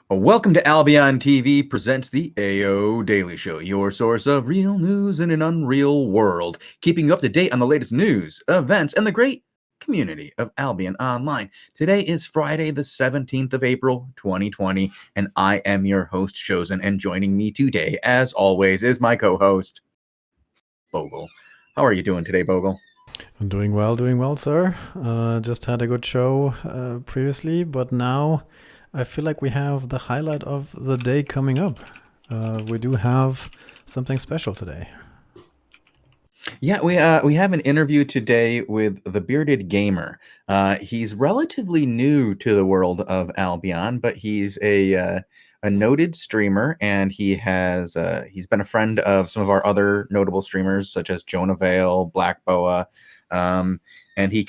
Welcome to Albion TV presents the AO Daily Show, your source of real news in an unreal world, keeping you up to date on the latest news, events, and the great community of Albion Online. Today is Friday, the 17th of April, 2020, and I am your host, Shozen, and joining me today, as always, is my co-host, Bogul. How are you doing today, Bogul? I'm doing well, sir. Just had a good show previously, but now I feel like we have the highlight of the day coming up. We do have something special today. Yeah, we have an interview today with the Bearded Gamer. He's relatively new to the world of Albion, but he's a noted streamer, and he's been a friend of some of our other notable streamers, such as Jonah Vale, Black Boa. And he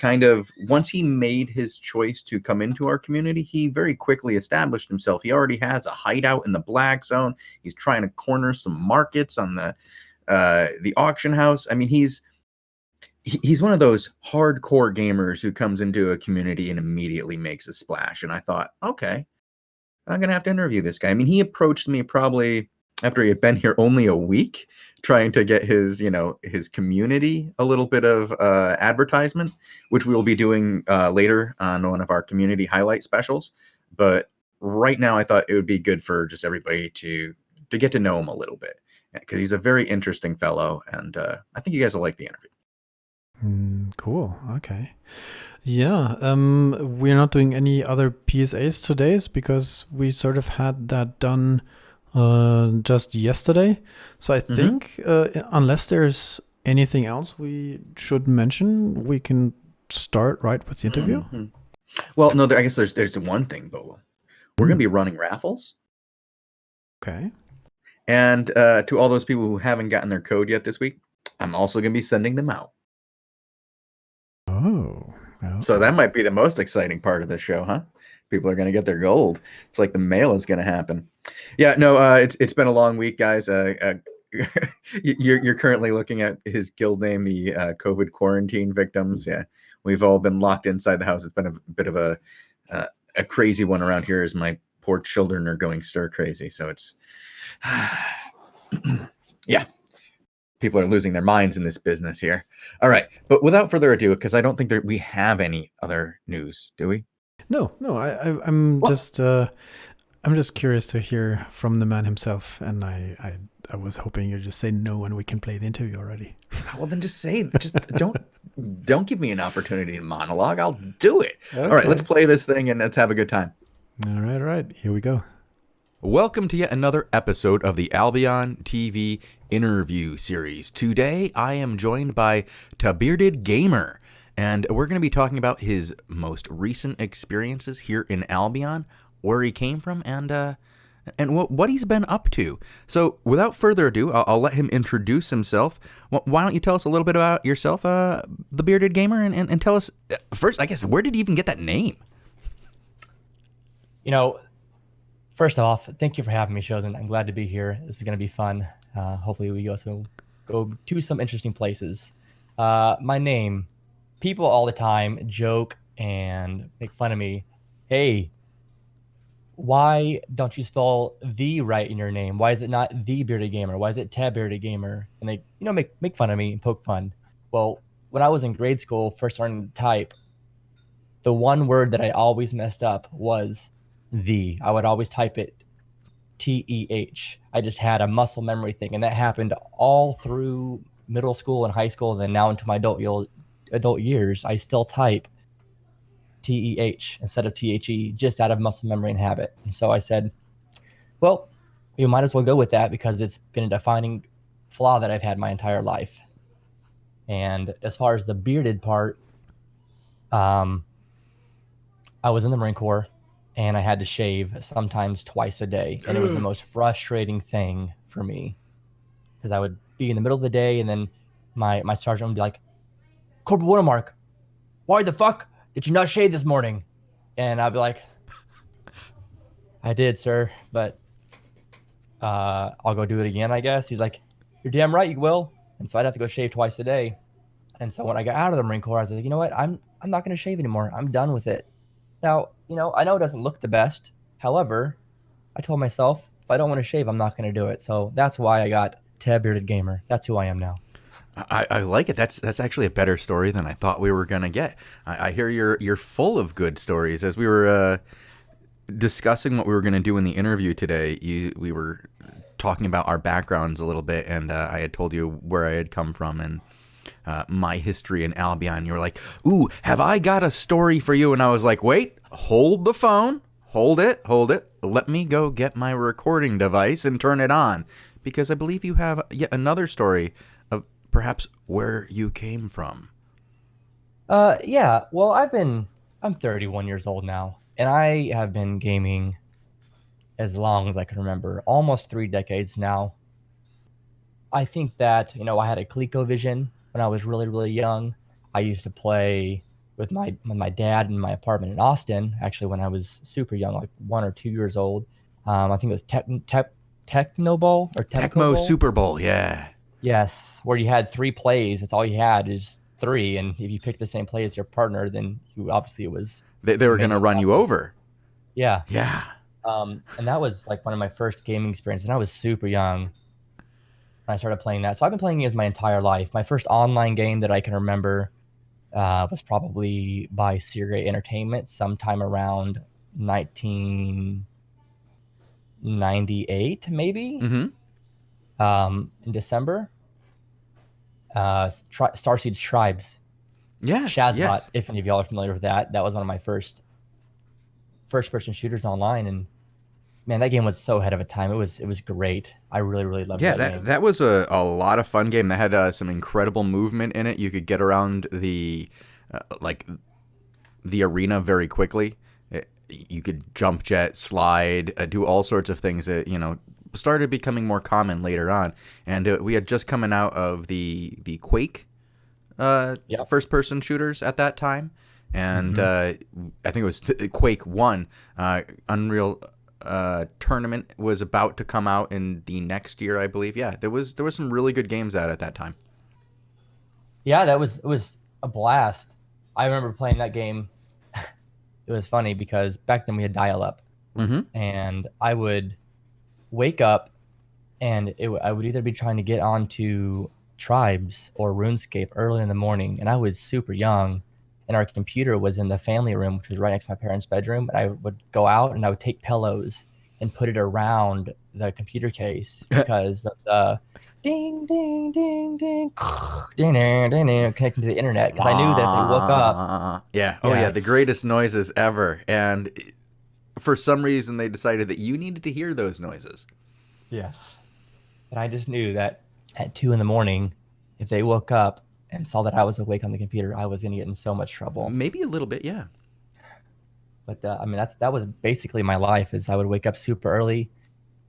once he made his choice to come into our community, he very quickly established himself. He already has a hideout in the Black Zone. He's trying to corner some markets on the auction house. I mean, he's one of those hardcore gamers who comes into a community and immediately makes a splash. And I thought, okay, I'm gonna have to interview this guy. I mean, he approached me probably after he had been here only a week, trying to get his community a little bit of advertisement, which we will be doing later on one of our community highlight specials. But right now, I thought it would be good for just everybody to get to know him a little bit, because he's a very interesting fellow, and I think you guys will like the interview. Cool. Okay. Yeah. We're not doing any other PSAs today because we sort of had that done just yesterday. So I think unless there's anything else we should mention, we can start right with the interview. Well, no, I guess there's one thing, Bola. We're going to be running raffles. Okay. And to all those people who haven't gotten their code yet this week, I'm also going to be sending them out. Oh. So that might be the most exciting part of this show, huh? People are going to get their gold. It's like the mail is going to happen. Yeah, no, it's been a long week, guys. You're currently looking at his guild name, the COVID quarantine victims. Yeah, we've all been locked inside the house. It's been a bit of a crazy one around here, as my poor children are going stir crazy. So it's yeah, people are losing their minds in this business here. All right, but without further ado, because I don't think that we have any other news, do we? No. I'm just curious to hear from the man himself, and I was hoping you'd just say no, and we can play the interview already. Well, then just don't give me an opportunity to monologue. I'll do it. Okay. All right, let's play this thing and let's have a good time. All right. Here we go. Welcome to yet another episode of the Albion TV interview series. Today, I am joined by Tehbeardegamer, and we're going to be talking about his most recent experiences here in Albion, where he came from, and what he's been up to. So, without further ado, I'll let him introduce himself. Why don't you tell us a little bit about yourself, the Bearded Gamer, and tell us first, I guess, where did you even get that name? First off, thank you for having me, Shozen. I'm glad to be here. This is going to be fun. Hopefully we go to some interesting places. My name, people all the time joke and make fun of me. Hey, why don't you spell the right in your name? Why is it not the Bearded Gamer? Why is it Tehbeardegamer? And they, make fun of me and poke fun. Well, when I was in grade school, first learning to type, the one word that I always messed up was the. I would always type it TEH. I just had a muscle memory thing, and that happened all through middle school and high school, and then now into my adult years, I still type TEH instead of THE, just out of muscle memory and habit. And so I said, well, you might as well go with that because it's been a defining flaw that I've had my entire life. And as far as the bearded part, I was in the Marine Corps, and I had to shave sometimes twice a day. And it was the most frustrating thing for me because I would be in the middle of the day, and then my sergeant would be like, Corporal Wintermark, why the fuck did you not shave this morning? And I'd be like, I did, sir, but I'll go do it again, I guess. He's like, you're damn right you will. And so I'd have to go shave twice a day. And so when I got out of the Marine Corps, I was like, you know what? I'm not going to shave anymore. I'm done with it. Now, I know it doesn't look the best. However, I told myself if I don't want to shave, I'm not going to do it. So that's why I got Tehbeardegamer. That's who I am now. I like it. That's actually a better story than I thought we were gonna get. I hear you're full of good stories. As we were discussing what we were gonna do in the interview today, we were talking about our backgrounds a little bit, and I had told you where I had come from and my history in Albion. You were like, "Ooh, have I got a story for you?" And I was like, "Wait, hold the phone, hold it. Let me go get my recording device and turn it on, because I believe you have yet another story of perhaps where you came from." Yeah. Well, I'm 31 years old now, and I have been gaming as long as I can remember, almost 3 decades now. I think that, I had a ColecoVision when I was really, really young. I used to play with my dad in my apartment in Austin, actually when I was super young, like 1 or 2 years old. I think it was Techno Bowl or Temco Tecmo Bowl. Super Bowl, yeah. Yes, where you had 3 plays. That's all you had is three, and if you picked the same play as your partner, then you obviously it was They were gonna mainly run you possible. over. Yeah. Yeah. And that was like one of my first gaming experiences, and I was super young when I started playing that. So I've been playing games my entire life. My first online game that I can remember was probably by Series Entertainment sometime around 1998, maybe, Mm-hmm. in December. Starseed Tribes, Yes. Shazbot, Yes. if any of y'all are familiar with that. That was one of my first person shooters online, and man, that game was so ahead of its time. It was great. I really, really loved Yeah, that that game. that was a lot of fun game. That had some incredible movement in it. You could get around like the arena very quickly. You could jump jet, slide, do all sorts of things that started becoming more common later on. And we had just coming out of the Quake Yep. first person shooters at that time, and Hmm. I think it was Quake 1. Unreal tournament was about to come out in the next year, I believe. Yeah, there was some really good games out at that time. Yeah, it was a blast. I remember playing that game. It was funny because back then we had dial up, Mm-hmm. and I would wake up and I would either be trying to get onto Tribes or RuneScape early in the morning, and I was super young, and our computer was in the family room, which was right next to my parents' bedroom. And I would go out and I would take pillows and put it around the computer case because of the ding, ding, ding, ding, ding, ding, ding, ding, connecting to the internet. Because I knew that if they woke up, Wah. Yeah. Oh yeah, the yes, greatest noises ever. And for some reason, they decided that you needed to hear those noises. yes, and I just knew that at 2 in the morning, if they woke up and saw that I was awake on the computer, I was going to get in so much trouble. Maybe a little bit, yeah. But I mean, that was basically my life. Is I would wake up super early,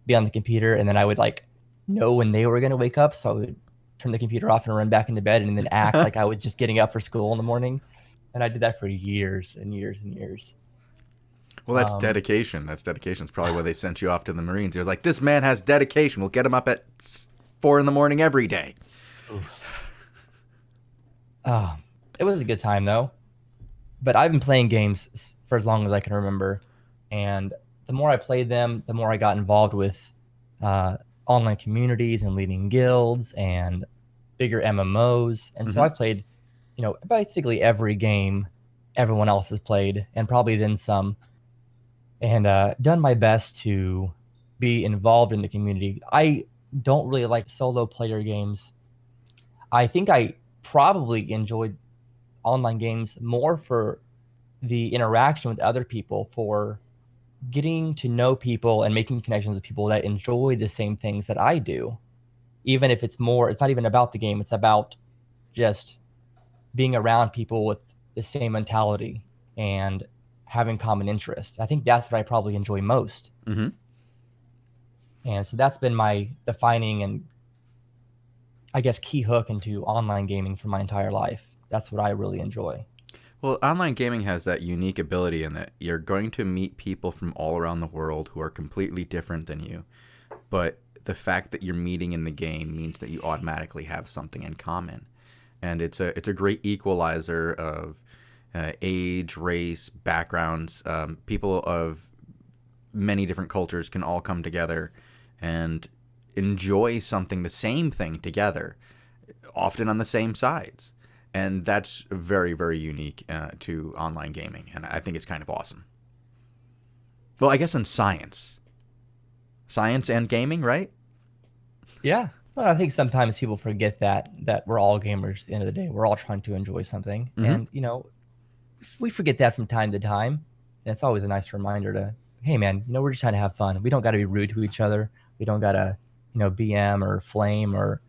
be on the computer, and then I would like know when they were going to wake up, so I would turn the computer off and run back into bed, and then act like I was just getting up for school in the morning. And I did that for years and years and years. Well, that's Um, dedication. That's dedication. It's probably why they sent you off to the Marines. You're like, this man has dedication. We'll get him up at 4 in the morning every day. oof. Ah, it was a good time though. But I've been playing games for as long as I can remember, and the more I played them, the more I got involved with uh, online communities and leading guilds and bigger MMOs. And so Mm-hmm. I played, basically every game everyone else has played, and probably then some, and done my best to be involved in the community. I don't really like solo player games. I think I probably enjoyed online games more for the interaction with other people, for getting to know people and making connections with people that enjoy the same things that I do. Even if it's not even about the game, it's about just being around people with the same mentality and having common interests. I think that's what I probably enjoy most. Mm-hmm. And so that's been my defining and I guess key hook into online gaming for my entire life. That's what I really enjoy. Well, online gaming has that unique ability in that you're going to meet people from all around the world who are completely different than you. But the fact that you're meeting in the game means that you automatically have something in common. And it's a great equalizer of age, race, backgrounds. People of many different cultures can all come together and enjoy something, the same thing together, often on the same sides. And that's very, very unique to online gaming. And I think it's kind of awesome. Well, I guess in science and gaming, right? Yeah. Well, I think sometimes people forget that we're all gamers at the end of the day. We're all trying to enjoy something. And, we forget that from time to time. And it's always a nice reminder to, hey, man, we're just trying to have fun. We don't got to be rude to each other. We don't got to, BM or flame or,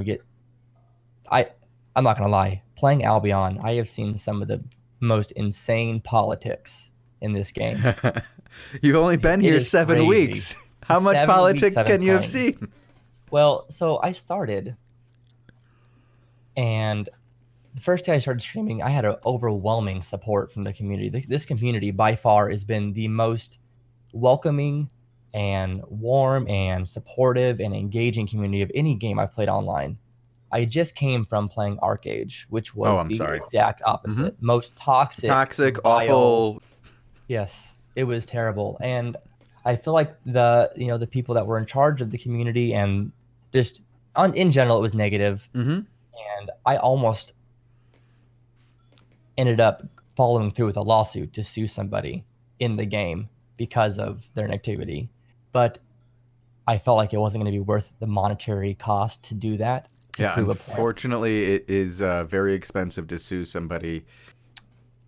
get... I'm not going to lie. Playing Albion, I have seen some of the most insane politics in this game. You've only been here 7 weeks. How much politics can you have seen? Well, so I started, and the first day I started streaming, I had an overwhelming support from the community. This community, by far, has been the most welcoming and warm and supportive and engaging community of any game I've played online. I just came from playing Arcade, which was exact opposite. Mm-hmm. Most toxic, awful. Yes, it was terrible. And I feel like the people that were in charge of the community and just in general, it was negative. Mm-hmm. And I almost ended up following through with a lawsuit to sue somebody in the game because of their negativity. But I felt like it wasn't going to be worth the monetary cost to do that. Yeah, unfortunately, it is very expensive to sue somebody.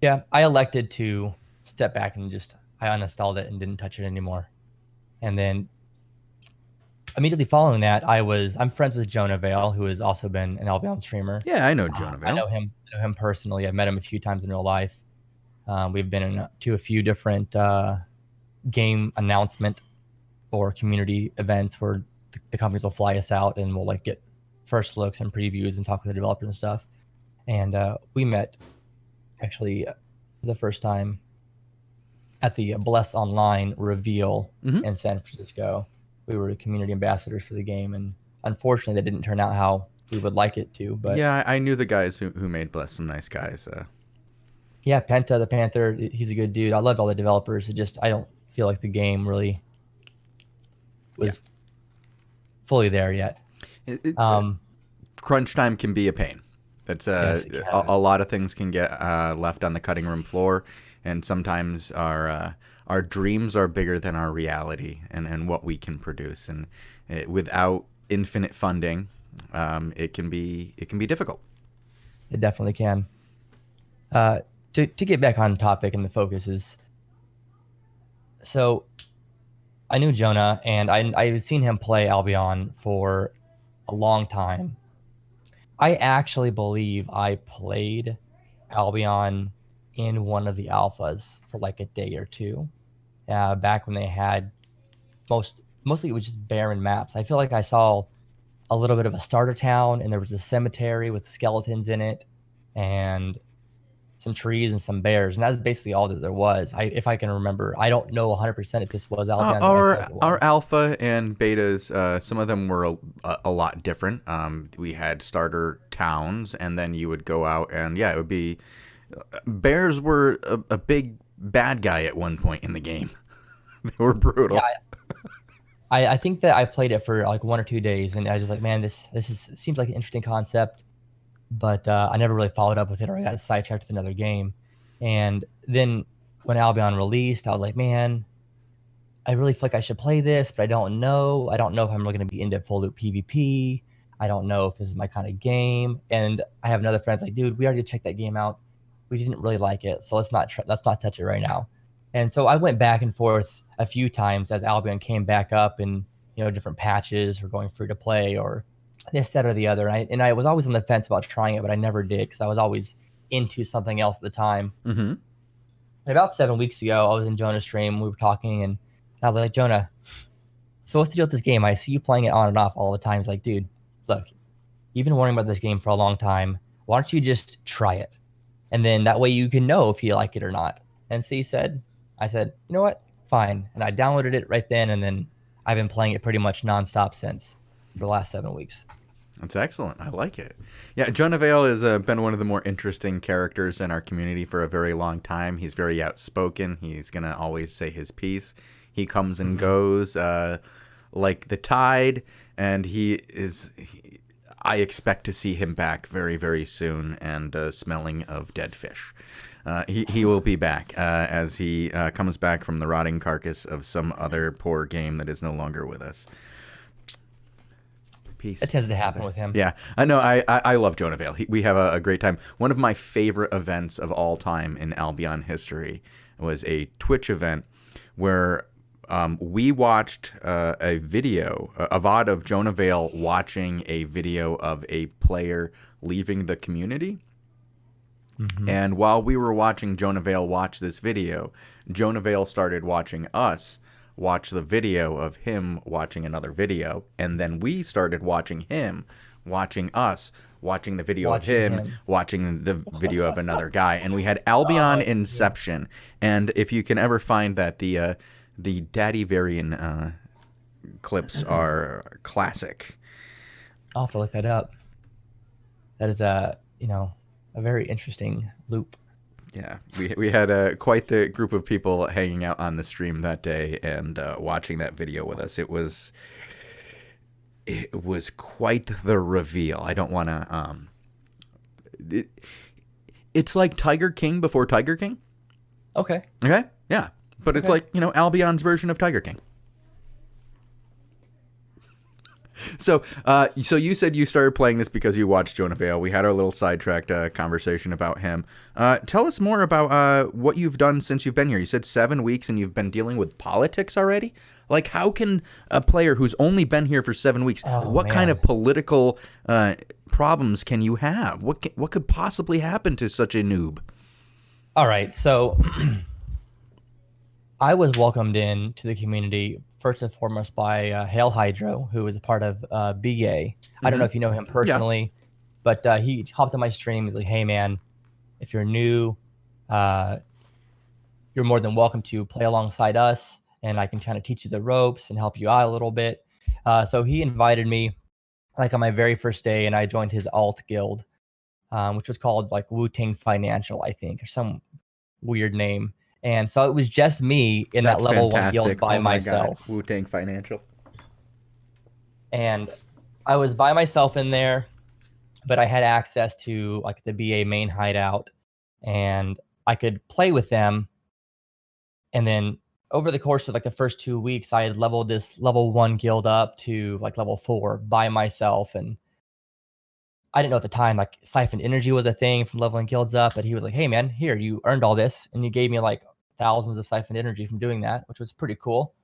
Yeah, I elected to step back and I uninstalled it and didn't touch it anymore. And then immediately following that, I'm friends with Jonah Vale, who has also been an Albion streamer. Yeah, I know Jonah Vale. I know him personally. I've met him a few times in real life. We've been to a few different game announcement or community events where the companies will fly us out and we'll get first looks and previews and talk with the developers and stuff. And we met actually for the first time at the Bless Online reveal in San Francisco. We were community ambassadors for the game, and unfortunately that didn't turn out how we would like it to. But yeah, I knew the guys who made Bless, some nice guys. Yeah, Penta the Panther, he's a good dude. I loved all the developers. I don't feel like the game really was fully there yet. Crunch time can be a pain. That's a lot of things can get left on the cutting room floor, and sometimes our dreams are bigger than our reality and what we can produce. And without infinite funding, it can be difficult. It definitely can. To get back on topic, and the focus is, so I knew Jonah, and I had seen him play Albion for a long time. I actually believe I played Albion in one of the alphas for a day or two, back when they had mostly it was just barren maps. I feel like I saw a little bit of a starter town, and there was a cemetery with skeletons in it, and some trees and some bears, and that's basically all that there was. If I can remember, I don't know 100% if this was Albion. Our alpha and betas, some of them were a lot different. We had starter towns, and then you would go out, and it would be bears were a big bad guy at one point in the game. They were brutal. Yeah, I think that I played it for 1 or 2 days, and I was just like, man, this seems like an interesting concept. But I never really followed up with it, or I got sidetracked with another game. And then when Albion released, I was like, man, I really feel like I should play this, but I don't know. I don't know if I'm really going to be into full loop PvP. I don't know if this is my kind of game. And I have another friend's like, dude, we already checked that game out. We didn't really like it, so let's not touch it right now. And so I went back and forth a few times as Albion came back up, and different patches or going free to play or this, that, or the other. And I was always on the fence about trying it, but I never did because I was always into something else at the time. Mm-hmm. About 7 weeks ago, I was in Jonah's stream. We were talking, and I was like, Jonah, so what's the deal with this game? I see you playing it on and off all the time. He's like, dude, look, you've been warning about this game for a long time. Why don't you just try it? And then that way you can know if you like it or not. And so I said, you know what? Fine. And I downloaded it right then, and then I've been playing it pretty much nonstop since. For the last 7 weeks. That's excellent. I like it. Yeah, Jonah Vale has been one of the more interesting characters in our community for a very long time. He's very outspoken. He's going to always say his piece. He comes and goes like the tide, and I expect to see him back very, very soon, and smelling of dead fish. He will be back as he comes back from the rotting carcass of some other poor game that is no longer with us. Peace. It tends to happen with him. Yeah, I know. I love Jonah Vale. We have a great time. One of my favorite events of all time in Albion history was a Twitch event where we watched a video, a VOD of Jonah Vale watching a video of a player leaving the community. Mm-hmm. And while we were watching Jonah Vale watch this video, Jonah Vale started watching us watch the video of him watching another video, and then we started watching him watching us watching the video of him watching the video of another guy, and we had Albion Inception. And if you can ever find that, the Daddy Varian clips are classic. I'll have to look that up. That is a very interesting loop. Yeah, we had quite the group of people hanging out on the stream that day and watching that video with us. It was quite the reveal. I don't want to. It's like Tiger King before Tiger King. Okay. Okay. Yeah, but it's like Albion's version of Tiger King. So you said you started playing this because you watched Jonah Vale. We had our little sidetracked conversation about him. Tell us more about what you've done since you've been here. You said 7 weeks and you've been dealing with politics already? Like, how can a player who's only been here for 7 weeks, what kind of political problems can you have? What could possibly happen to such a noob? All right, so I was welcomed in to the community first and foremost by Hail Hydro, who is a part of BA. I don't know if you know him personally, but he hopped on my stream. He's like, hey, man, if you're new, you're more than welcome to play alongside us, and I can kind of teach you the ropes and help you out a little bit. So he invited me like on my very first day, and I joined his alt guild, which was called like Wu-Tang Financial, I think, or some weird name. And so it was just me in that level fantastic. 1 guild by myself. Wu-Tang Financial. And I was by myself in there, but I had access to like the BA main hideout, and I could play with them. And then over the course of like the first 2 weeks, I had leveled this level 1 guild up to like level 4 by myself. And I didn't know at the time, like siphoned energy was a thing from leveling guilds up, but he was like, hey man, here, you earned all this. And he gave me like thousands of siphoned energy from doing that, which was pretty cool.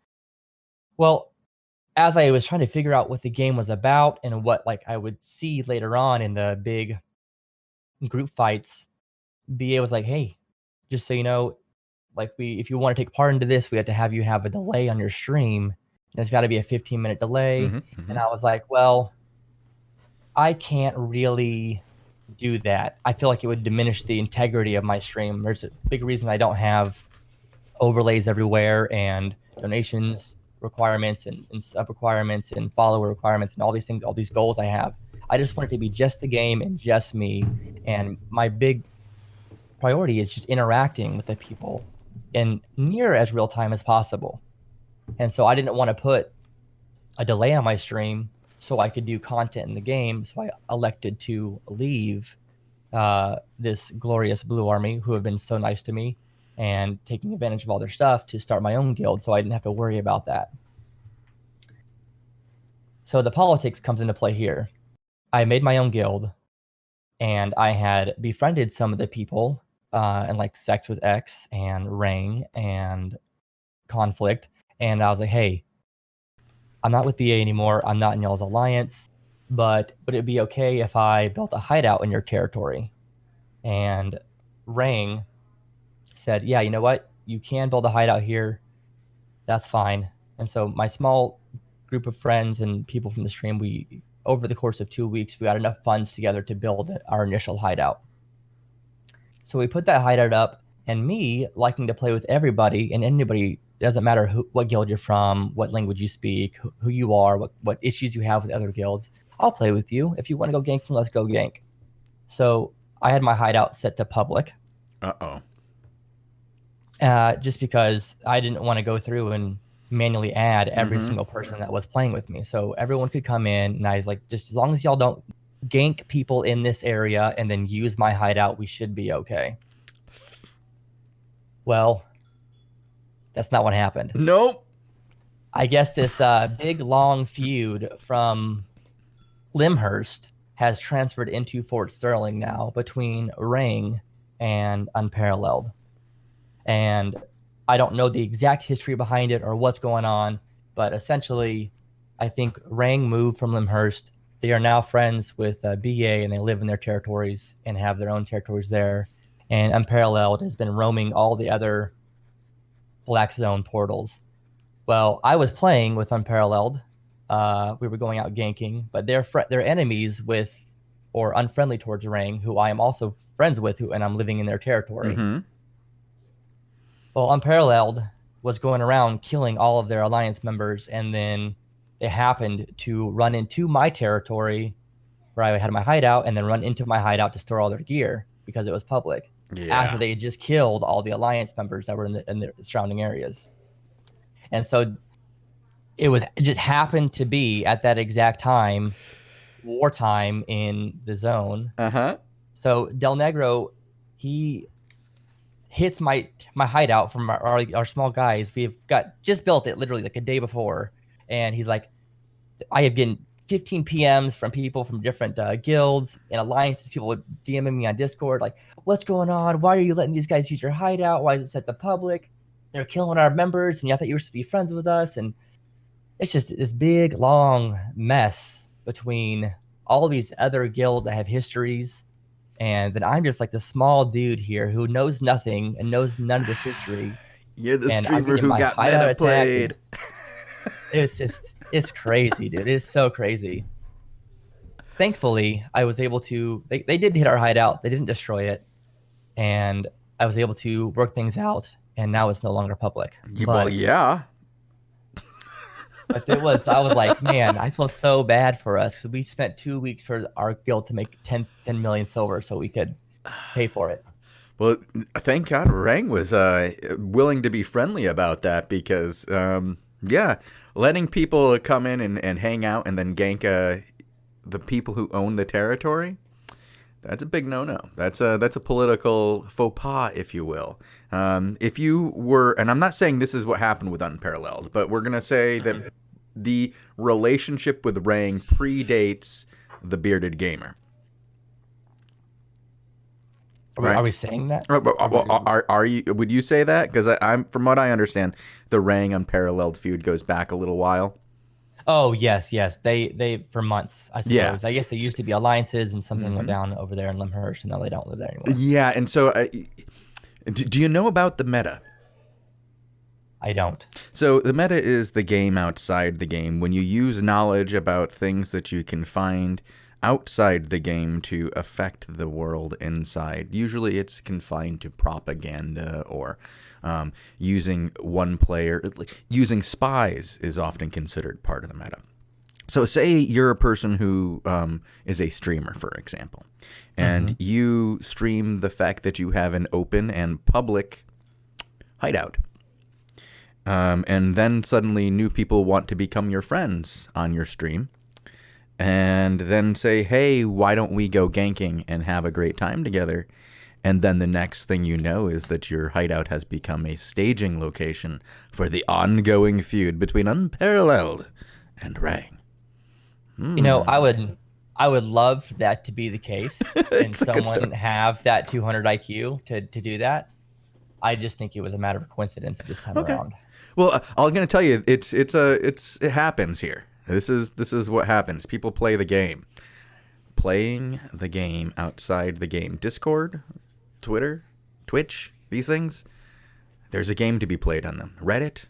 Well, as I was trying to figure out what the game was about and what like I would see later on in the big group fights, BA was like, hey, just so you know, like if you want to take part into this, we have to have you have a delay on your stream. And it's got to be a 15-minute delay. And I was like, well, I can't really do that. I feel like it would diminish the integrity of my stream. There's a big reason I don't have overlays everywhere and donations requirements and sub requirements and follower requirements and all these things, all these goals I have. I just want it to be just the game and just me. And my big priority is just interacting with the people in near as real time as possible. And so I didn't want to put a delay on my stream so I could do content in the game. So I elected to leave this glorious Blue Army, who have been so nice to me, and taking advantage of all their stuff to start my own guild, so I didn't have to worry about that. So the politics comes into play here. I made my own guild, and I had befriended some of the people and like Sex with X and Rain and Conflict, and I was like, hey, I'm not with BA anymore. I'm not in y'all's alliance, but would it be okay if I built a hideout in your territory? And Rain said, yeah, you know what? You can build a hideout here. That's fine. And so my small group of friends and people from the stream, we, over the course of 2 weeks, we got enough funds together to build our initial hideout. So we put that hideout up, and me liking to play with everybody and anybody, doesn't matter what guild you're from, what language you speak, who you are, what issues you have with other guilds. I'll play with you. If you want to go ganking, let's go gank. So I had my hideout set to public. Uh-oh. Just because I didn't want to go through and manually add every single person that was playing with me. So everyone could come in, and I was like, just as long as y'all don't gank people in this area and then use my hideout, we should be okay. Well, that's not what happened. Nope. I guess this big, long feud from Limhurst has transferred into Fort Sterling now between Rang and Unparalleled. And I don't know the exact history behind it or what's going on, but essentially, I think Rang moved from Limhurst. They are now friends with BA, and they live in their territories and have their own territories there. And Unparalleled has been roaming all the other Black Zone portals. Well, I was playing with Unparalleled. We were going out ganking, but they're enemies with, or unfriendly towards Rang, who I am also friends with, and I'm living in their territory. Well, Unparalleled was going around killing all of their alliance members, and then they happened to run into my territory where I had my hideout, and then run into my hideout to store all their gear because it was public. After they had just killed all the alliance members that were in the surrounding areas. And so it just happened to be at that exact time, wartime in the zone. So Del Negro, he hits my hideout from our small guys. We've just built it literally like a day before, and he's like, I have getting 15 PMs from people from different guilds and alliances. People would DMing me on Discord like, what's going on? Why are you letting these guys use your hideout? Why is it set to public? They're killing our members, and I thought you were supposed to be friends with us. And it's just this big, long mess between all these other guilds that have histories. And then I'm just like the small dude here who knows nothing and knows none of this history. You're the streamer who got meta played. It's crazy, dude. It's so crazy. Thankfully, I was able to, they did hit our hideout. They didn't destroy it. And I was able to work things out. And now it's no longer public. Well, yeah. But I was like, man, I feel so bad for us because we spent 2 weeks for our guild to make 10 million silver so we could pay for it. Well, thank God Rang was willing to be friendly about that because, letting people come in and hang out and then gank the people who own the territory, that's a big no-no. That's a political faux pas, if you will. If you were, and I'm not saying this is what happened with Unparalleled, but we're going to say that the relationship with Rang predates the Bearded Gamer. Are we saying that? Are you? Would you say that? Because I'm, from what I understand, the Rang Unparalleled feud goes back a little while. Oh yes. They for months, I suppose. Yeah. I guess they used to be alliances, and something went down over there in Limhurst, and now they don't live there anymore. Yeah, and so do you know about the meta? I don't. So the meta is the game outside the game. When you use knowledge about things that you can find outside the game to affect the world inside. Usually it's confined to propaganda or using one player. Using spies is often considered part of the meta. So say you're a person who is a streamer, for example, and you stream the fact that you have an open and public hideout. And then suddenly new people want to become your friends on your stream. And then say, hey, why don't we go ganking and have a great time together? And then the next thing you know is that your hideout has become a staging location for the ongoing feud between Unparalleled and Rang. You know, I would love that to be the case and someone have that 200 IQ to do that. I just think it was a matter of coincidence this time around. Well, I'm going to tell you, it happens here. This is what happens. People play the game. Playing the game outside the game. Discord, Twitter, Twitch, these things, there's a game to be played on them. Reddit,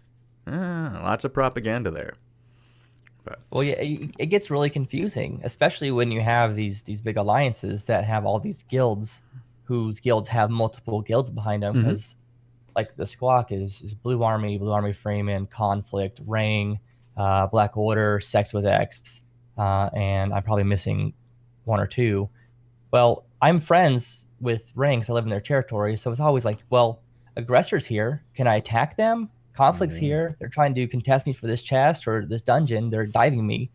lots of propaganda there. But. Well, yeah, it gets really confusing, especially when you have these big alliances that have all these guilds, whose guilds have multiple guilds behind them. Because, like, the Squawk is Blue Army Freeman, Conflict, Rang, Black Order, Sex with X, and I'm probably missing one or two. Well, I'm friends with Rang, so I live in their territory, so it's always like, well, aggressors here. Can I attack them? conflicts here. They're trying to contest me for this chest or this dungeon. They're diving me.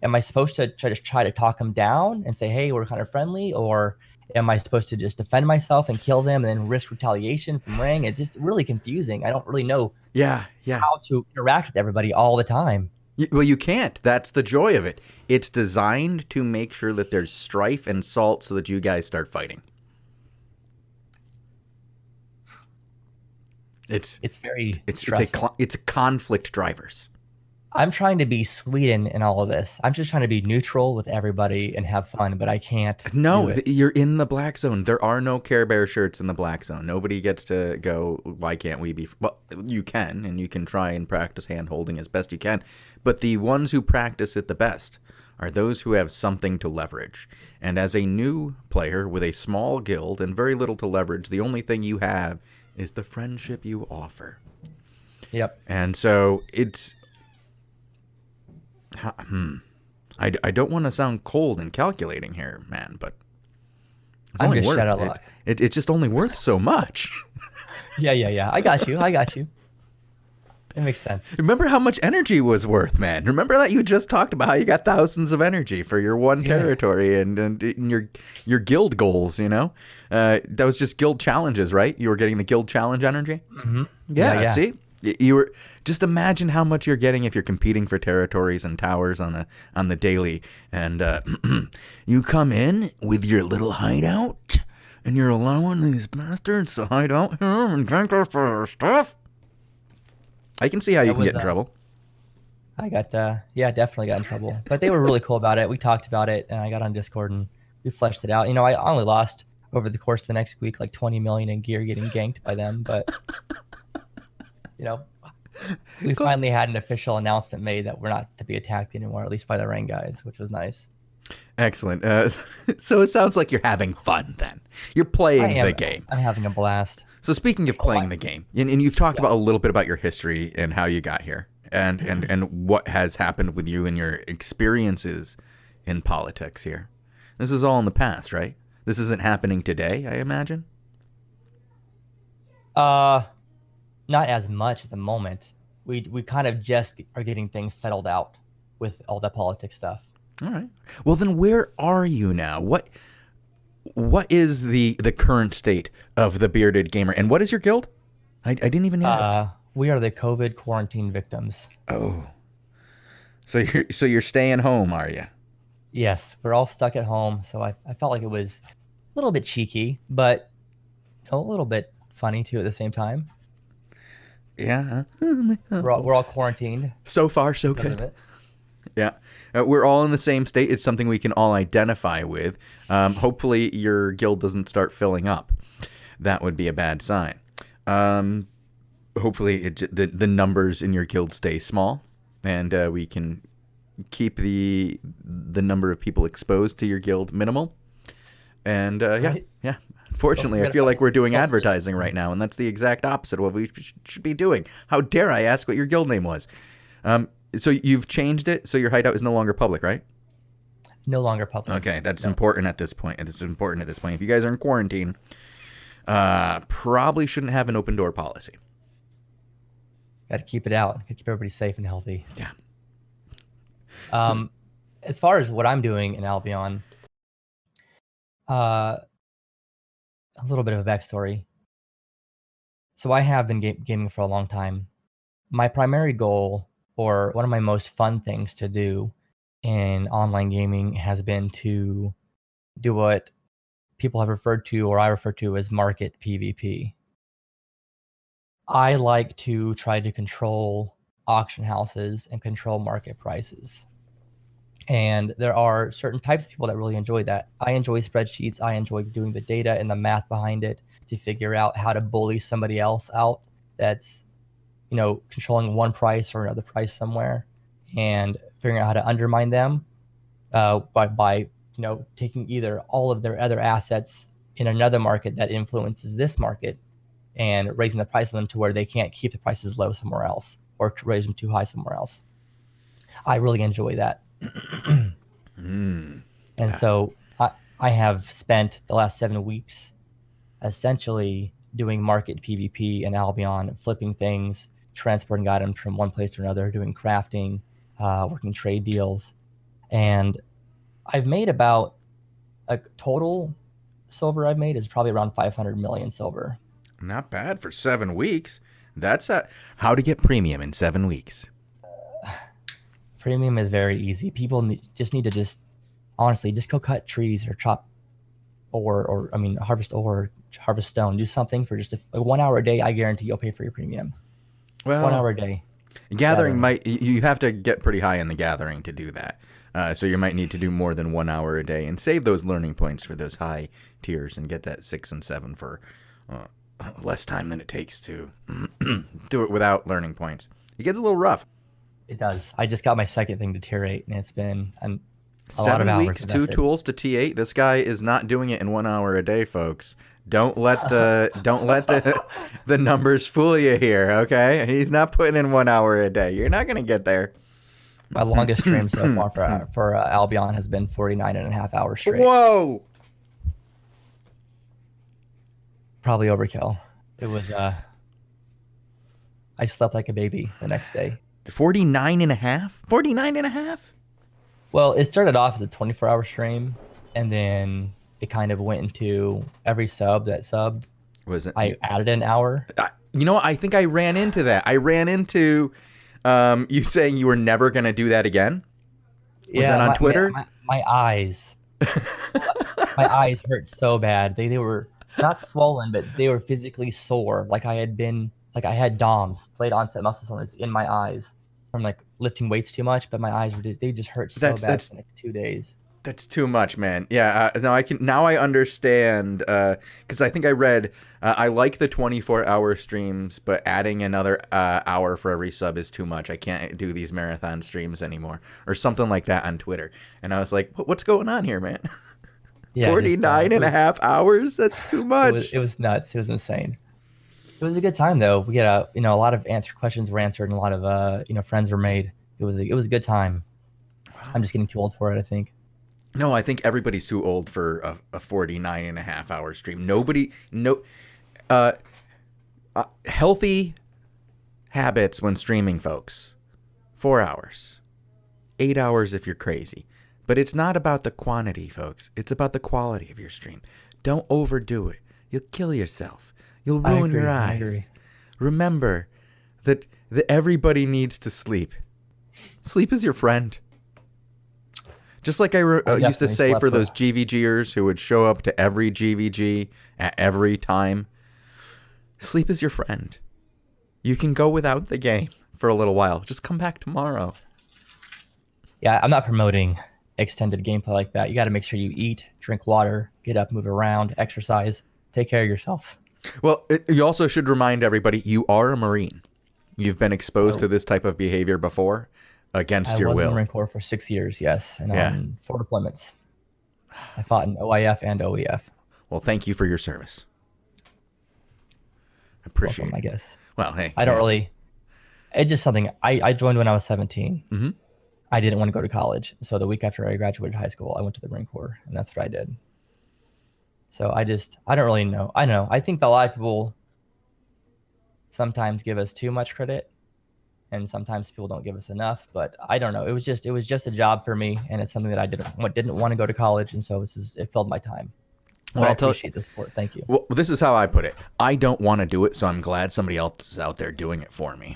Am I supposed to try to talk them down and say, hey, we're kind of friendly? Or am I supposed to just defend myself and kill them and then risk retaliation from Ring? It's just really confusing. I don't really know how to interact with everybody all the time. Well, you can't. That's the joy of it. It's designed to make sure that there's strife and salt so that you guys start fighting. It's a conflict drivers. I'm trying to be Sweden in all of this. I'm just trying to be neutral with everybody and have fun, but I can't. No, you're in the black zone. There are no Care Bear shirts in the black zone. Nobody gets to go, why can't we be? Well, you can, and you can try and practice hand holding as best you can. But the ones who practice it the best are those who have something to leverage. And as a new player with a small guild and very little to leverage, the only thing you have is the friendship you offer. Yep. And so it's... I don't want to sound cold and calculating here, man, but it's only worth it's just only worth so much. Yeah. I got you. It makes sense. Remember how much energy was worth, man. Remember that you just talked about how you got thousands of energy for your one territory and your guild goals, you know? That was just guild challenges, right? You were getting the guild challenge energy? Mm-hmm. Yeah, see? You were just imagine how much you're getting if you're competing for territories and towers on the daily, and you come in with your little hideout, and you're allowing these bastards to hide out here and drink our stuff. I can see how you can get in trouble. I got definitely got in trouble, but they were really cool about it. We talked about it, and I got on Discord and we fleshed it out. You know, I only lost over the course of the next week like 20 million in gear getting ganked by them, but. You know, we finally had an official announcement made that we're not to be attacked anymore, at least by the Rain guys, which was nice. Excellent. So it sounds like you're having fun then. You're playing the game. I'm having a blast. So speaking of playing the game, and you've talked about a little bit about your history and how you got here and what has happened with you and your experiences in politics here. This is all in the past, right? This isn't happening today, I imagine? Not as much at the moment. We kind of just are getting things settled out with all the politics stuff. All right. Well, then where are you now? What is the current state of the Bearded Gamer, and what is your guild? I didn't even ask. We are the COVID quarantine victims. Oh. So you're staying home, are you? Yes, we're all stuck at home. So I felt like it was a little bit cheeky, but a little bit funny too at the same time. Yeah. We're all quarantined. So far, so good. Yeah. We're all in the same state. It's something we can all identify with. Hopefully your guild doesn't start filling up. That would be a bad sign. Hopefully the numbers in your guild stay small, and we can keep the number of people exposed to your guild minimal. And yeah. Fortunately, I feel like we're doing advertising right now, and that's the exact opposite of what we should be doing. How dare I ask what your guild name was? So you've changed it, so your hideout is no longer public, right? No longer public. Okay, that's important at this point. If you guys are in quarantine, probably shouldn't have an open door policy. Got to keep it out. Got to keep everybody safe and healthy. Yeah. As far as what I'm doing in Albion, a little bit of a backstory. So I have been gaming for a long time. My primary goal, or one of my most fun things to do in online gaming, has been to do what people have referred to, or I refer to as market PvP. I like to try to control auction houses and control market prices. And there are certain types of people that really enjoy that. I enjoy spreadsheets. I enjoy doing the data and the math behind it to figure out how to bully somebody else out that's, controlling one price or another price somewhere, and figuring out how to undermine them by taking either all of their other assets in another market that influences this market and raising the price of them to where they can't keep the prices low somewhere else or to raise them too high somewhere else. I really enjoy that. And so I have spent the last 7 weeks essentially doing market PvP in Albion, flipping things, transporting items from one place to another, doing crafting, working trade deals. And I've made about a total silver I've made is probably around 500 million silver. Not bad for 7 weeks. That's how to get premium in 7 weeks. Premium is very easy. People just need to honestly just go cut trees or chop ore, harvest ore, harvest stone. Do something for just 1 hour a day. I guarantee you'll pay for your premium. Well, 1 hour a day. Gathering you have to get pretty high in the gathering to do that. So you might need to do more than 1 hour a day and save those learning points for those high tiers and get that 6 and 7 for less time than it takes to do it without learning points. It gets a little rough. It does. I just got my second thing to tier 8, and it's been a lot of 7 hours weeks, invested. 2 tools to T8. This guy is not doing it in 1 hour a day, folks. Don't let the numbers fool you here, okay? He's not putting in 1 hour a day. You're not going to get there. My longest stream so far for Albion has been 49.5 hours straight. Whoa! Probably overkill. It was, I slept like a baby the next day. 49 and a half? 49 and a half? Well, it started off as a 24-hour stream, and then it kind of went into every sub that subbed. Was it? I added an hour. I think I ran into that. I ran into you saying you were never going to do that again. Was that on Twitter? My eyes. My eyes hurt so bad. They were not swollen, but they were physically sore. Like I had DOMS, delayed onset muscle soreness in my eyes from like lifting weights too much. But my eyes they just hurt so bad for the next 2 days. That's too much, man. Yeah, now I understand because I think I read I like the 24-hour streams, but adding another hour for every sub is too much. I can't do these marathon streams anymore, or something like that on Twitter. And I was like, what's going on here, man? Yeah, 49 and a half hours? That's too much. It was nuts. It was insane. It was a good time though. We had a lot of questions were answered, and a lot of friends were made. It was a good time. Wow. I'm just getting too old for it, I think. No, I think everybody's too old for a 49 and a half hour stream. Healthy habits when streaming, folks. 4 hours. 8 hours if you're crazy. But it's not about the quantity, folks. It's about the quality of your stream. Don't overdo it. You'll kill yourself. You'll ruin your eyes. I agree. Remember that everybody needs to sleep. Sleep is your friend. Just like I used to say for those GVGers who would show up to every GVG at every time, sleep is your friend. You can go without the game for a little while. Just come back tomorrow. Yeah, I'm not promoting extended gameplay like that. You got to make sure you eat, drink water, get up, move around, exercise, take care of yourself. Well, you also should remind everybody you are a Marine. You've been exposed to this type of behavior before. Against your will. I was in the Marine Corps for 6 years, yes, and on 4 deployments. I fought in OIF and OEF. Well, thank you for your service. I appreciate it. I guess. Well, hey. I don't really... It's just something... I joined when I was 17. Mm-hmm. I didn't want to go to college, so the week after I graduated high school, I went to the Marine Corps, and that's what I did. So I don't really know. I know. I think that a lot of people sometimes give us too much credit, and sometimes people don't give us enough, but I don't know. It was just a job for me, and it's something that I didn't want to go to college, and so it filled my time. Well, I appreciate the support. Thank you. Well, this is how I put it. I don't want to do it, so I'm glad somebody else is out there doing it for me.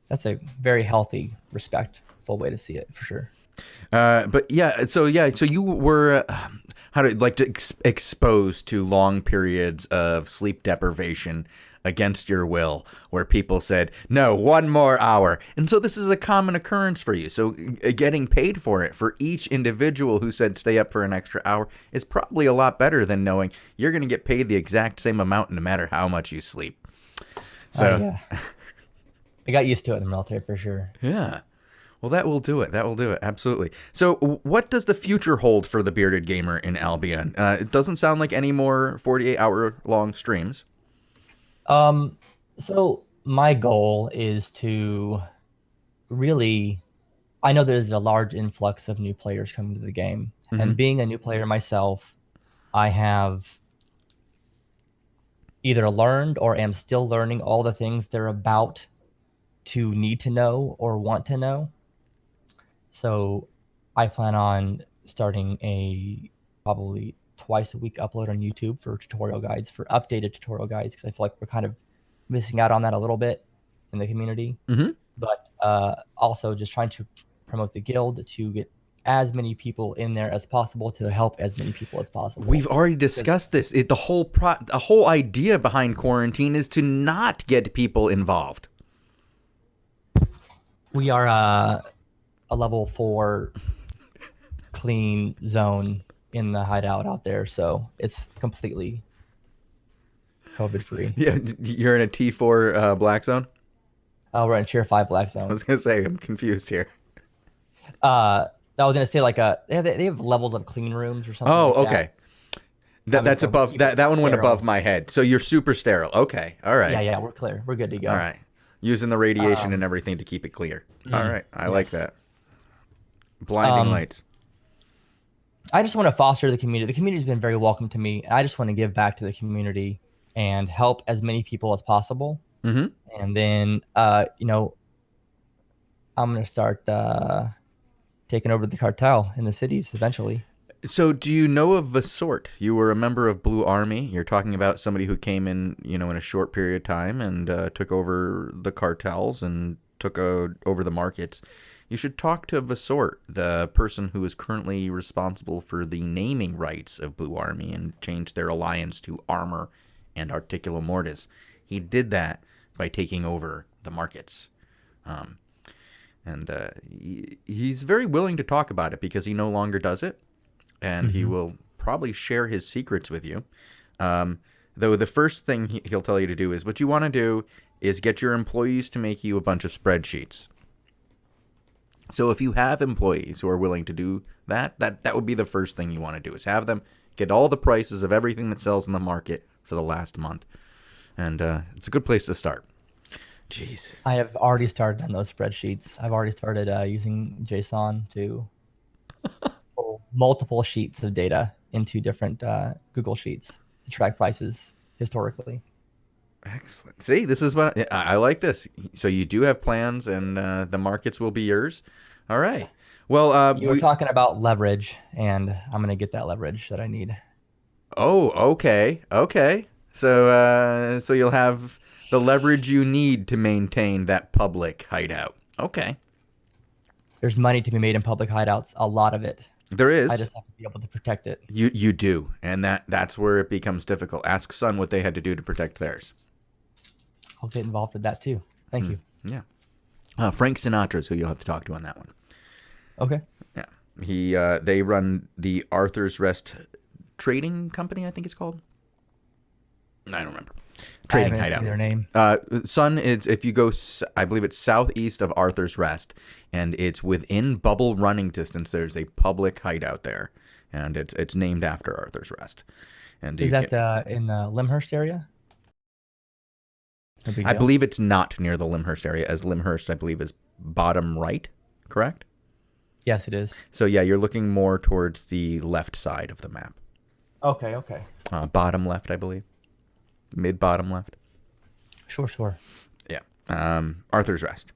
That's a very healthy, respectful way to see it, for sure. But so you were exposed to long periods of sleep deprivation against your will, where people said, no, 1 more hour. And so this is a common occurrence for you. So getting paid for it for each individual who said stay up for an extra hour is probably a lot better than knowing you're going to get paid the exact same amount no matter how much you sleep. So yeah. I got used to it in the military for sure. Yeah. Well, that will do it. Absolutely. So what does the future hold for the Bearded Gamer in Albion? It doesn't sound like any more 48-hour long streams. So my goal is to really, I know there's a large influx of new players coming to the game, and being a new player myself, I have, either learned or am still learning all the things they're about to need to know or want to know. So I plan on starting a probably twice a week upload on YouTube for tutorial guides, for updated tutorial guides, because I feel like we're kind of missing out on that a little bit in the community. Mm-hmm. But also just trying to promote the guild to get as many people in there as possible to help as many people as possible. We've already discussed this. The whole idea behind quarantine is to not get people involved. We are a level 4 clean zone in the hideout out there, so it's completely COVID free. Yeah, you're in a T4 black zone? We're in tier 5 black zone. I was going to say, I'm confused here. I was gonna say like they have levels of clean rooms or something. Oh, like okay. That's so above that one went above my head. So you're super sterile. Okay, all right. Yeah, we're clear. We're good to go. All right, using the radiation and everything to keep it clear. All right, I like that. Blinding lights. I just want to foster the community. The community has been very welcome to me. I just want to give back to the community and help as many people as possible. Mm-hmm. And then I'm gonna start taking over the cartel in the cities eventually. So do you know of Vasort? You were a member of Blue Army. You're talking about somebody who came in, in a short period of time and took over the cartels and took over the markets. You should talk to Vasort, the person who is currently responsible for the naming rights of Blue Army and changed their alliance to Armor and Articulo Mortis. He did that by taking over the markets. And he's very willing to talk about it because he no longer does it. And he will probably share his secrets with you. Though the first thing he'll tell you to do is, what you want to do is get your employees to make you a bunch of spreadsheets. So if you have employees who are willing to do that would be the first thing you want to do, is have them get all the prices of everything that sells in the market for the last month. And it's a good place to start. Jeez. I have already started on those spreadsheets. I've already started using JSON to pull multiple sheets of data into different Google Sheets to track prices historically. Excellent. See, this is what I like this. So you do have plans, and the markets will be yours. All right. Well, you were talking about leverage, and I'm going to get that leverage that I need. Oh, okay. Okay. So you'll have the leverage you need to maintain that public hideout. Okay. There's money to be made in public hideouts, a lot of it. There is. I just have to be able to protect it. You do, and that's where it becomes difficult. Ask Sun what they had to do to protect theirs. I'll get involved with that too. Thank you. Yeah. Frank Sinatra's who you'll have to talk to on that one. Okay. Yeah. They run the Arthur's Rest Trading Company, I think it's called. I don't remember. Trading I haven't hideout. seen their name. Sun is, if you go, I believe it's southeast of Arthur's Rest, and it's within bubble running distance. There's a public hideout there, and it's named after Arthur's Rest. And is that in the Limhurst area? I believe it's not near the Limhurst area, as Limhurst, I believe, is bottom right, correct? Yes, it is. So, yeah, you're looking more towards the left side of the map. Okay. Bottom left, I believe. Mid-bottom left. Sure. Yeah. Arthur's Rest.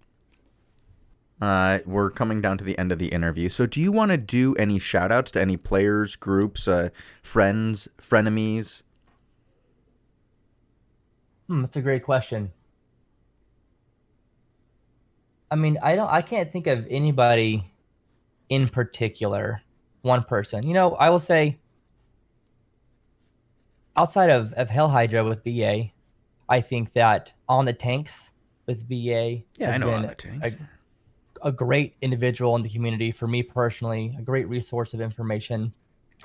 We're coming down to the end of the interview. So do you want to do any shout-outs to any players, groups, friends, frenemies? That's a great question. I mean, I can't think of anybody in particular, one person. I will say, outside of Hell Hydra with BA, I think that On the Tanks with BA has been On the Tanks. A great individual in the community for me personally, a great resource of information.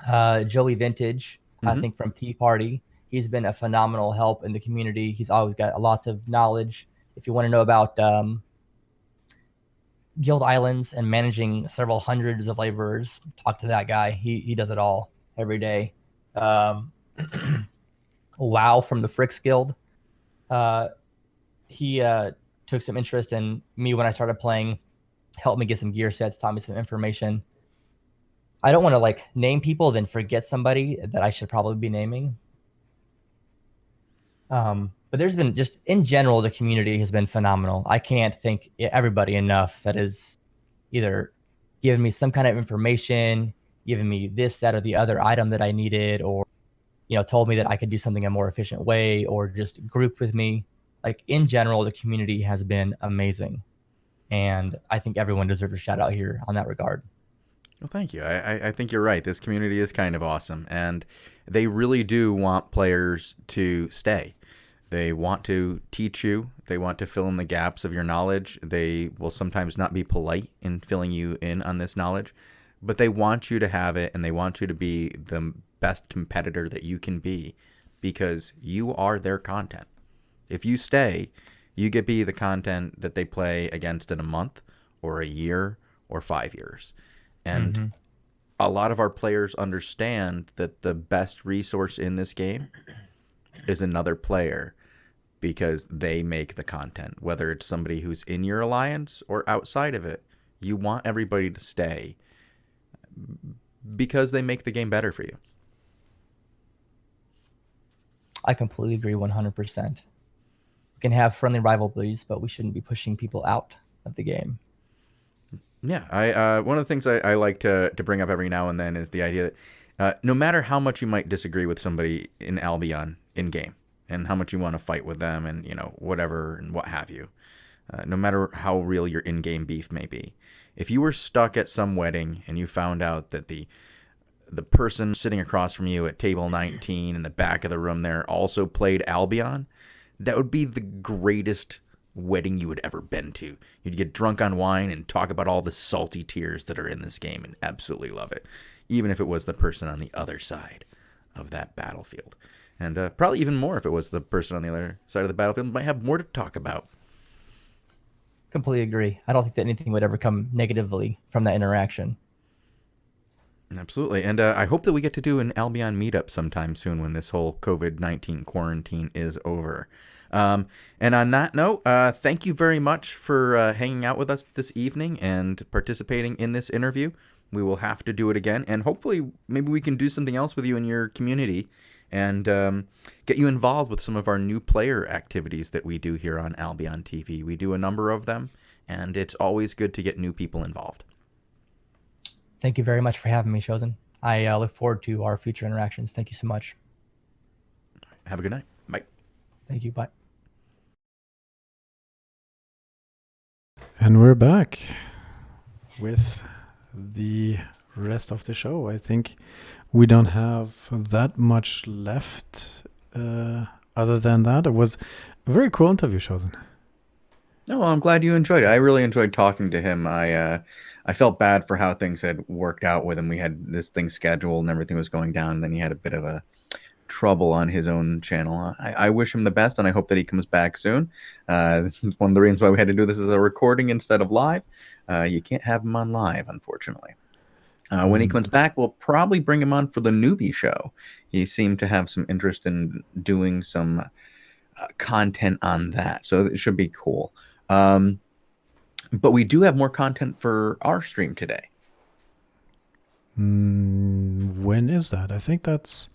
Joey Vintage, I think from Tea Party, he's been a phenomenal help in the community. He's always got lots of knowledge. If you want to know about Guild Islands and managing several hundreds of laborers, talk to that guy. He does it all every day. WoW from the Fricks Guild. He took some interest in me when I started playing, helped me get some gear sets, taught me some information. I don't want to name people then forget somebody that I should probably be naming. But there's been just in general, the community has been phenomenal. I can't thank everybody enough that is either giving me some kind of information, giving me this, that, or the other item that I needed, or told me that I could do something a more efficient way, or just grouped with me. Like in general, the community has been amazing, and I think everyone deserves a shout out here on that regard. Well, thank you. I think you're right. This community is kind of awesome, and they really do want players to stay. They want to teach you. They want to fill in the gaps of your knowledge. They will sometimes not be polite in filling you in on this knowledge, but they want you to have it, and they want you to be the best competitor that you can be, because you are their content. If you stay, you get to be the content that they play against in a month or a year or 5 years. And a lot of our players understand that the best resource in this game is another player, because they make the content, whether it's somebody who's in your alliance or outside of it. You want everybody to stay because they make the game better for you. I completely agree 100%. We can have friendly rivalries, but we shouldn't be pushing people out of the game. Yeah, I one of the things I like to bring up every now and then is the idea that no matter how much you might disagree with somebody in Albion in game, and how much you want to fight with them, and whatever and what have you, no matter how real your in-game beef may be, if you were stuck at some wedding and you found out that the person sitting across from you at table 19 in the back of the room there also played Albion, that would be the greatest wedding you had ever been to. You'd get drunk on wine and talk about all the salty tears that are in this game and absolutely love it, even if it was the person on the other side of that battlefield. And probably even more if it was the person on the other side of the battlefield. Might have more to talk about. Completely agree. I don't think that anything would ever come negatively from that interaction. Absolutely. And I hope that we get to do an Albion meetup sometime soon when this whole COVID-19 quarantine is over. And on that note, thank you very much for hanging out with us this evening and participating in this interview. We will have to do it again, and hopefully maybe we can do something else with you in your community and get you involved with some of our new player activities that we do here on Albion TV. We do a number of them, and it's always good to get new people involved. Thank you very much for having me, Shozen. I look forward to our future interactions. Thank you so much. Have a good night. Bye. Thank you. Bye. And we're back with the rest of the show. I think we don't have that much left other than that. It was a very cool interview, Shozen. No, well, I'm glad you enjoyed it. I really enjoyed talking to him. I felt bad for how things had worked out with him. We had this thing scheduled and everything was going down. And then he had a bit of a trouble on his own channel. I wish him the best, and I hope that he comes back soon. One of the reasons why we had to do this as a recording instead of live. You can't have him on live, unfortunately. When he comes back, we'll probably bring him on for the newbie show. He seemed to have some interest in doing some content on that, so it should be cool. But we do have more content for our stream today. When is that? I think that's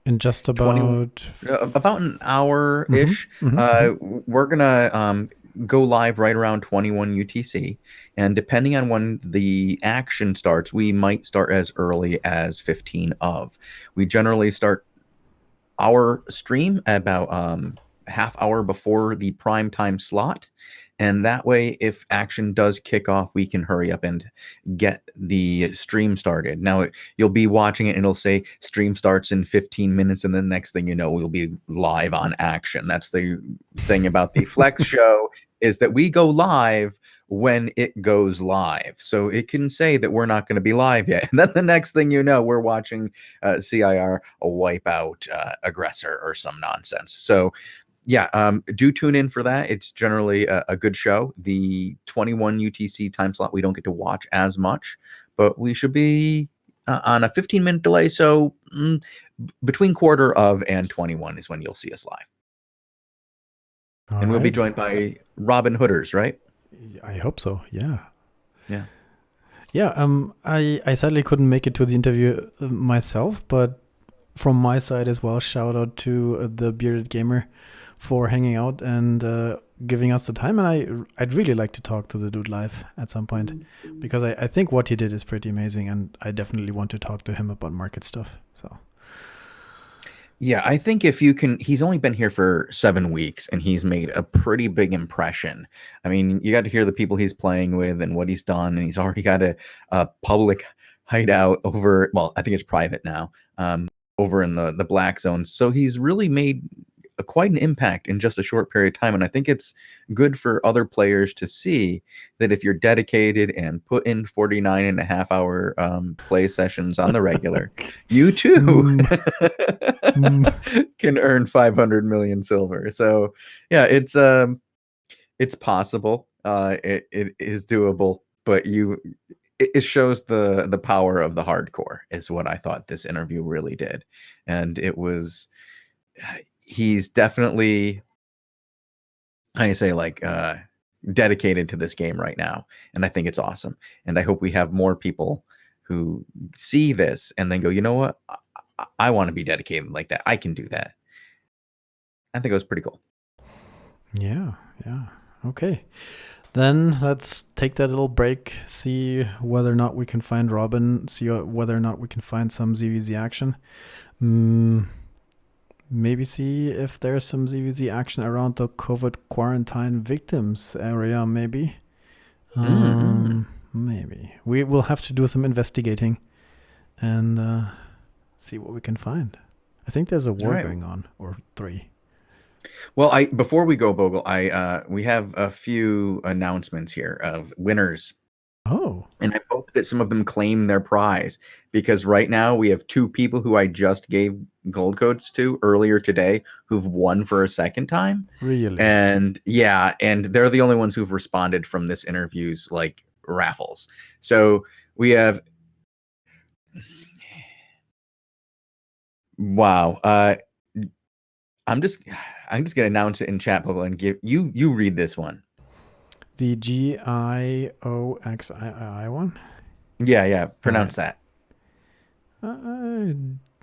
in just about an hour-ish. We're gonna go live right around 21 UTC, and depending on when the action starts, we might start as early as 15 of. We generally start our stream about half hour before the prime time slot, and that way if action does kick off, we can hurry up and get the stream started. Now you'll be watching it and it'll say stream starts in 15 minutes, and then next thing you know, we'll be live on action. That's the thing about the Flex show, is that we go live when it goes live. So it can say that we're not going to be live yet, and then the next thing you know, we're watching CIR wipe out aggressor or some nonsense. So yeah, do tune in for that. It's generally a good show. The 21 UTC time slot we don't get to watch as much, but we should be on a 15-minute delay. So between quarter of and 21 is when you'll see us live. And we'll be joined by Robin Hooders, right? I hope so. Yeah. Yeah. Yeah. I sadly couldn't make it to the interview myself, but from my side as well, shout out to the Bearded Gamer for hanging out and giving us the time. And I'd really like to talk to the dude live at some point, because I think what he did is pretty amazing, and I definitely want to talk to him about market stuff. So Yeah, I think if you can, he's only been here for 7 weeks and he's made a pretty big impression. I mean, you got to hear the people he's playing with and what he's done, and he's already got a public hideout over, well, I think it's private now, over in the black zone. So he's really made quite an impact in just a short period of time. And I think it's good for other players to see that if you're dedicated and put in 49.5-hour play sessions on the regular, you too can earn 500 million silver. So yeah, it's possible. It is doable, but it shows the power of the hardcore is what I thought this interview really did. And it was, he's definitely, how do you say, like, dedicated to this game right now. And I think it's awesome. And I hope we have more people who see this and then go, you know what? I want to be dedicated like that. I can do that. I think it was pretty cool. yeah. Okay. Then let's take that little break, see whether or not we can find Robin, see whether or not we can find some ZVZ action. Maybe see if there's some ZVZ action around the COVID quarantine victims area, maybe. Maybe. We will have to do some investigating and see what we can find. I think there's a war going on, or 3. Well, before we go, Bogle, we have a few announcements here of winners. Oh. And I hope that some of them claim their prize, because right now we have 2 people who I just gave gold codes to earlier today who've won for a second time. Really? And yeah, and they're the only ones who've responded from this interview's like raffles. So we have, wow. I'm just gonna announce it in chat, Bogle, and give you read this one. The GIOXII one? Yeah. Pronounce that.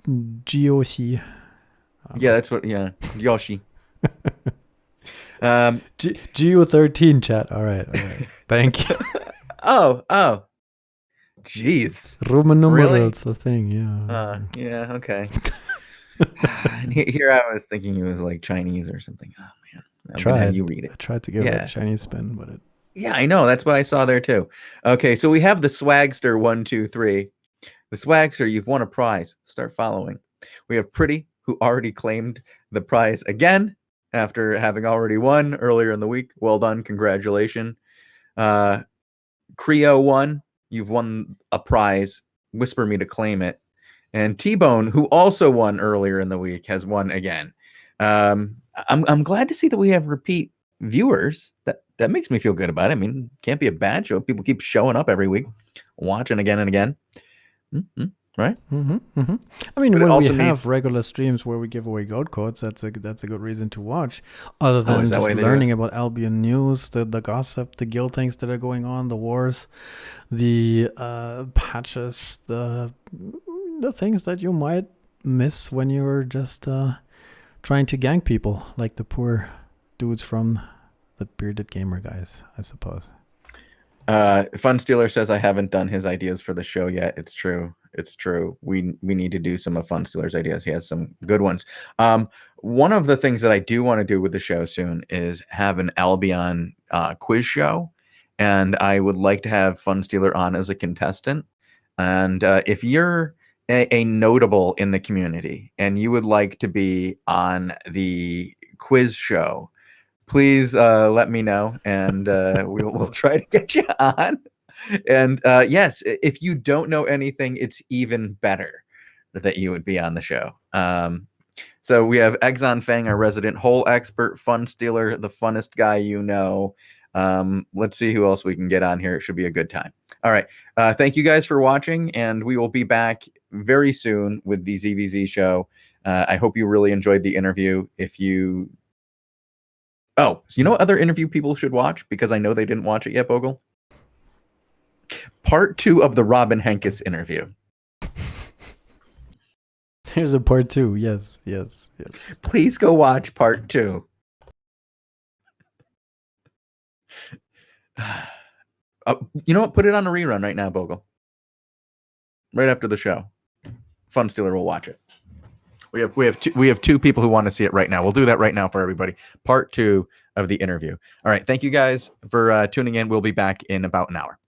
Gyoshi. Yeah, that's what. Yeah, Yoshi. Geo13 chat. All right. Thank you. Oh. Jeez. Roman numerals, Really? the thing. Yeah. Yeah. Okay. And here I was thinking it was like Chinese or something. Oh man. I'm gonna have you read it. I tried to give it a Chinese spin, but it. Yeah, I know. That's what I saw there too. Okay, so we have the Swagster 123. The Swagster, you've won a prize. Start following. We have Pretty, who already claimed the prize again after having already won earlier in the week. Well done. Congratulations. Creo 1, you've won a prize. Whisper me to claim it. And T-Bone, who also won earlier in the week, has won again. I'm glad to see that we have repeat viewers. That makes me feel good about it. I mean, can't be a bad show. People keep showing up every week, watching again and again. Right? I mean, but when we have regular streams where we give away gold codes, that's a good reason to watch. Other than just learning about Albion news, the gossip, the guild things that are going on, the wars, the patches, the things that you might miss when you're just trying to gang people, like the poor dudes from the Bearded Gamer guys, I suppose. Fun Stealer says I haven't done his ideas for the show yet. It's true. We need to do some of Fun Stealer's ideas. He has some good ones. One of the things that I do want to do with the show soon is have an Albion quiz show, and I would like to have Fun Stealer on as a contestant. And if you're a notable in the community and you would like to be on the quiz show, please let me know, and we'll try to get you on. And yes, if you don't know anything, it's even better that you would be on the show. So we have Exxon Fang, our resident hole expert, Fun Stealer, the funnest guy you know. Let's see who else we can get on here. It should be a good time. All right. Thank you guys for watching, and we will be back very soon with the ZVZ show. I hope you really enjoyed the interview. If you... Oh, so you know what other interview people should watch? Because I know they didn't watch it yet, Bogle. Part 2 of the Robin Henkes interview. There's a part 2. Yes. Please go watch part 2. You know what? Put it on a rerun right now, Bogul. Right after the show. Fun Stealer will watch it. We have two people who want to see it right now. We'll do that right now for everybody. Part 2 of the interview. All right. Thank you guys for tuning in. We'll be back in about an hour.